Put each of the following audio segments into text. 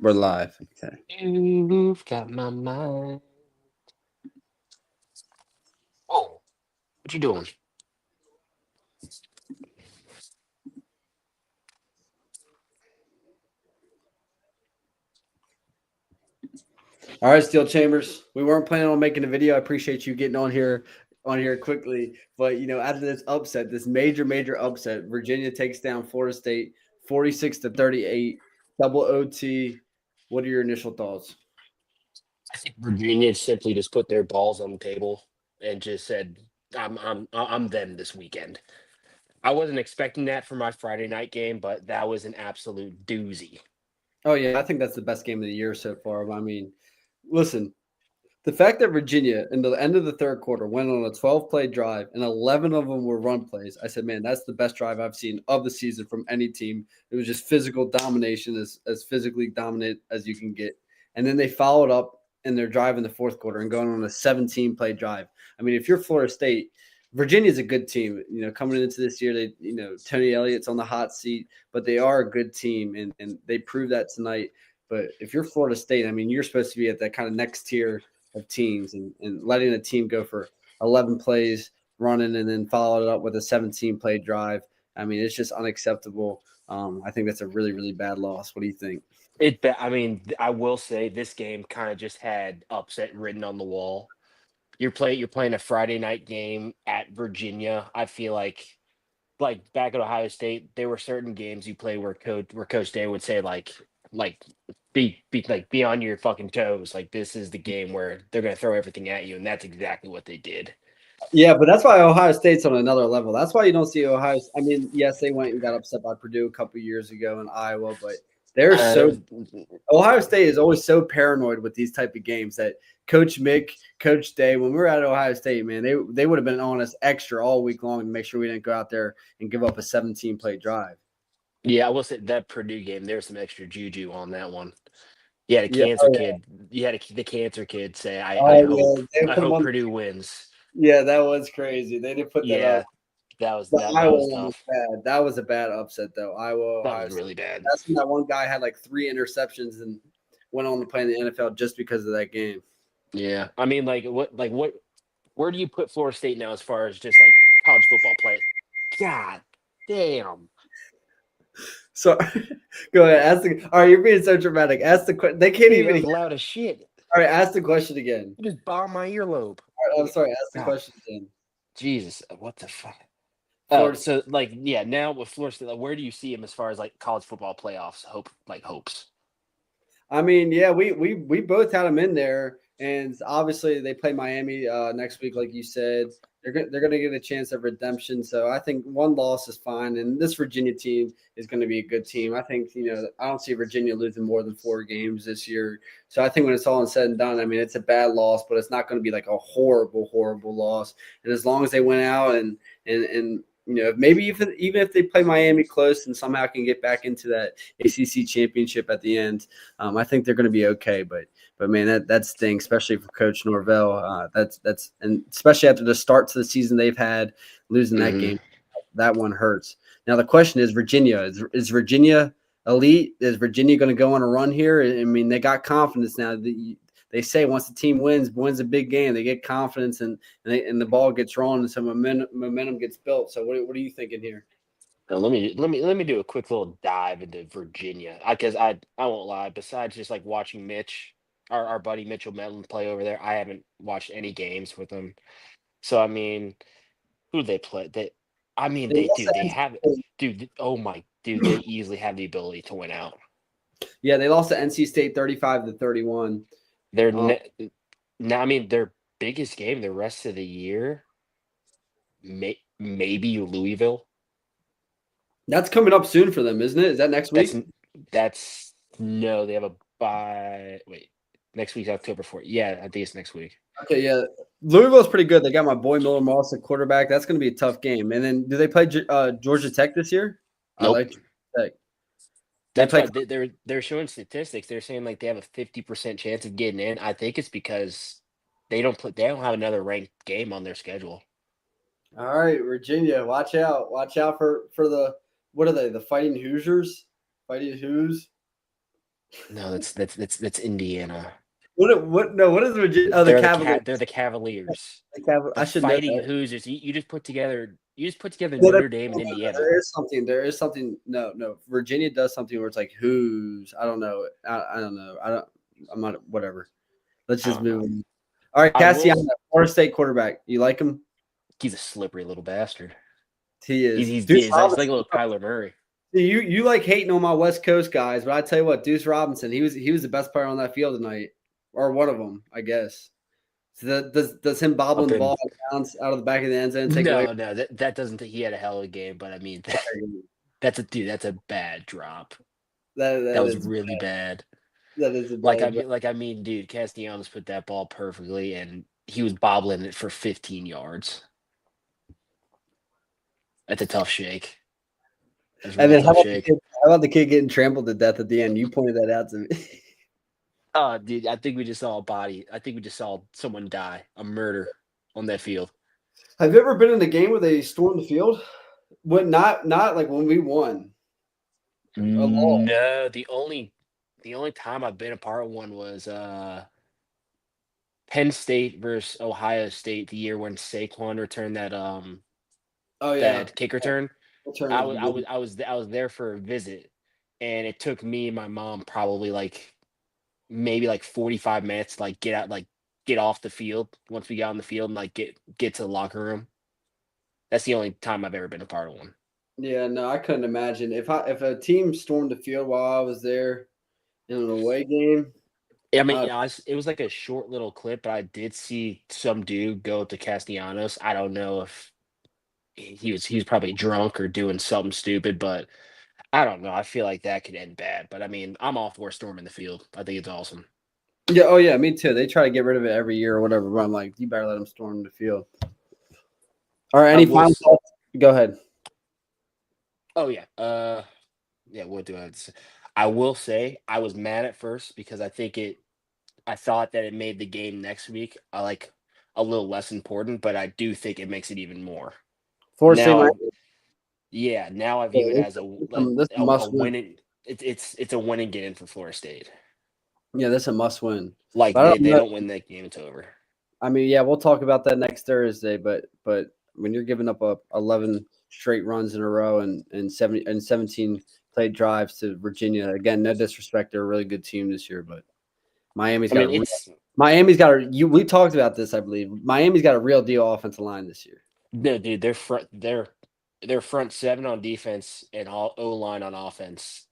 We're live. Okay. You've got my mind. Whoa, what you doing? All right, Steel Chambers. We weren't planning on making a video. I appreciate you getting on here quickly. But after this upset, this major upset, Virginia takes down Florida State 46-38, double OT. What are your initial thoughts? I think Virginia simply just put their balls on the table and just said, I'm them this weekend." I wasn't expecting that for my Friday night game, but that was an absolute doozy. Oh yeah, I think that's the best game of the year so far. I mean, listen, the fact that Virginia, in the end of the third quarter, went on a 12-play drive and 11 of them were run plays, I said, man, that's the best drive I've seen of the season from any team. It was just physical domination, as physically dominant as you can get. And then they followed up in their drive in the fourth quarter and going on a 17-play drive. I mean, if you're Florida State, Virginia's a good team. Coming into this year, Tony Elliott's on the hot seat, but they are a good team, and they proved that tonight. But if you're Florida State, I mean, you're supposed to be at that kind of next tier of teams, and letting a team go for 11 plays running and then follow it up with a 17-play drive. I mean, it's just unacceptable. I think that's a really, really bad loss. What do you think? I will say this game kind of just had upset written on the wall. You're playing a Friday night game at Virginia. I feel like back at Ohio State, there were certain games you play where Coach Day would say like be on your fucking toes. Like this is the game where they're gonna throw everything at you, and that's exactly what they did. Yeah, but that's why Ohio State's on another level. That's why you don't see Ohio. I mean, yes, they went and got upset by Purdue a couple years ago in Iowa, but they're There so was Ohio State is always so paranoid with these type of games that Coach Mick, Coach Day, when we were at Ohio State, man, they would have been on us extra all week long to make sure we didn't go out there and give up a 17-play drive. Yeah, I will say that Purdue game. There's some extra juju on that one. You had a Yeah, cancer oh, yeah. kid. You had the cancer kid say, "I Oh hope yeah, they I put them hope on. Purdue wins." Yeah, that was crazy. They did put that up. Yeah, that was The that Iowa was one was tough. bad. That was a bad upset though. Iowa, That was Ohio State. really bad. That's when that one guy had like 3 interceptions and went on to play in the NFL just because of that game. Yeah, I mean, what? Where do you put Florida State now as far as just like college football play? God damn. So go ahead. All right, you're being so dramatic. Ask the question. They can't Dude, that even was hear. loud as shit. All right, ask the question again. You just bombed my earlobe. All right, I'm sorry. Ask the God, question again. Jesus, what the fuck? Oh, Florida. so like, yeah, now with Florida State, like, where do you see him as far as like college football playoffs? Hopes. I mean, yeah, we both had them in there, and obviously they play Miami next week, like you said. They're gonna get a chance of redemption. So I think one loss is fine, and this Virginia team is going to be a good team. I think I don't see Virginia losing more than 4 games this year. So I think when it's all said and done, I mean it's a bad loss, but it's not going to be like a horrible loss. And as long as they went out and maybe even if they play Miami close and somehow can get back into that ACC championship at the end, I think they're going to be okay. But man, that stinks, especially for Coach Norvell. That's and especially after the start to the season they've had, losing that Hmm. game, that one hurts. Now the question is, Virginia is Virginia elite? Is Virginia going to go on a run here? I mean, they got confidence now. They say once the team wins a big game, they get confidence and the ball gets rolling and some momentum gets built. So what are you thinking here? Now, let me do a quick little dive into Virginia. I won't lie. Besides just like watching our buddy Mitchell Mellon play over there, I haven't watched any games with him. So I mean, who they play? They They lost do. to They NC have State. dude. Oh my dude, they easily have the ability to win out. Yeah, they lost to NC State 35-31. They're Um, now. I mean, their biggest game the rest of the year, maybe Louisville. that's coming up soon for them, isn't it? Is that next That's week? that's no. They have a bye. Wait, next week's October 4th. Yeah, I think it's next week. Okay, yeah. Louisville's pretty good. They got my boy Miller Moss at quarterback. That's going to be a tough game. And then do they play Georgia Tech this year? I Nope. like Georgia Tech. They That's play. why they're showing statistics. They're saying like they have a 50% chance of getting in. I think it's because they don't have another ranked game on their schedule. All right, Virginia, watch out. Watch out for the what are they? The Fighting Hoosiers? Fighting Hoos? No, that's Indiana. What? No, what is Virginia? Oh, the Cavaliers. They're the Cavaliers. I The should know Fighting that. Hoosiers. You just put together No, Notre Dame and Indiana. there is something. There is something. No, no. Virginia does something where it's like who's. I don't know. I don't know. I don't. I'm not. Whatever. Let's I just don't know. move on. All right, I will. Cassiano, Florida State quarterback. You like him? He's a slippery little bastard. He is. He's Deuce like a little Kyler Murray. You like hating on my West Coast guys, but I tell you what, Deuce Robinson, he was the best player on that field tonight, or one of them, I guess. So does him bobbling the ball bounce out of the back of the end zone take away? No, that doesn't. He had a hell of a game, but I mean, that's a bad drop. That was really bad. That is a bad I mean, dude, Castellanos put that ball perfectly, and he was bobbling it for 15 yards. That's a tough shake. And then how about the kid getting trampled to death at the end? You pointed that out to me. Oh, dude, I think we just saw a body. I think we just saw someone die, a murder on that field. Have you ever been in a game where they stormed the field? What? Not like when we won. No, the only time I've been a part of one was Penn State versus Ohio State the year when Saquon returned that that kick return. I was there for a visit, and it took me and my mom probably maybe 45 minutes to get off the field once we got on the field and get to the locker room. That's the only time I've ever been a part of one. Yeah, no, I couldn't imagine if a team stormed the field while I was there in an away game. I mean, it was like a short little clip, but I did see some dude go to Castellanos. I don't know if he was probably drunk or doing something stupid, but I don't know. I feel like that could end bad. But I mean, I'm all for storming the field. I think it's awesome. Yeah, oh yeah, me too. They try to get rid of it every year or whatever, but I'm like, you better let them storm the field. All right, any final thoughts? Go ahead. Oh yeah. Yeah, what do I have to say? I will say I was mad at first because I thought that it made the game next week a little less important, but I do think it makes it even more. Yeah, now I view it as a winning. It's a win and get in for Florida State. Yeah, that's a must win. They don't win that game, it's over. I mean, yeah, we'll talk about that next Thursday, but when you're giving up 11 straight runs in a row and 17 played drives to Virginia, again, no disrespect, they're a really good team this year, but we talked about this, I believe. Miami's got a real deal offensive line this year. No, dude, their front seven on defense and all O-line on offense.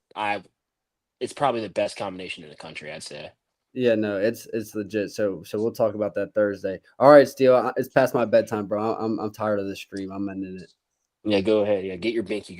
It's probably the best combination in the country, I'd say. Yeah, no, it's legit. So we'll talk about that Thursday. All right, Steele, it's past my bedtime, bro. I'm tired of this stream. I'm ending it. Yeah, go ahead. Yeah, get your binky.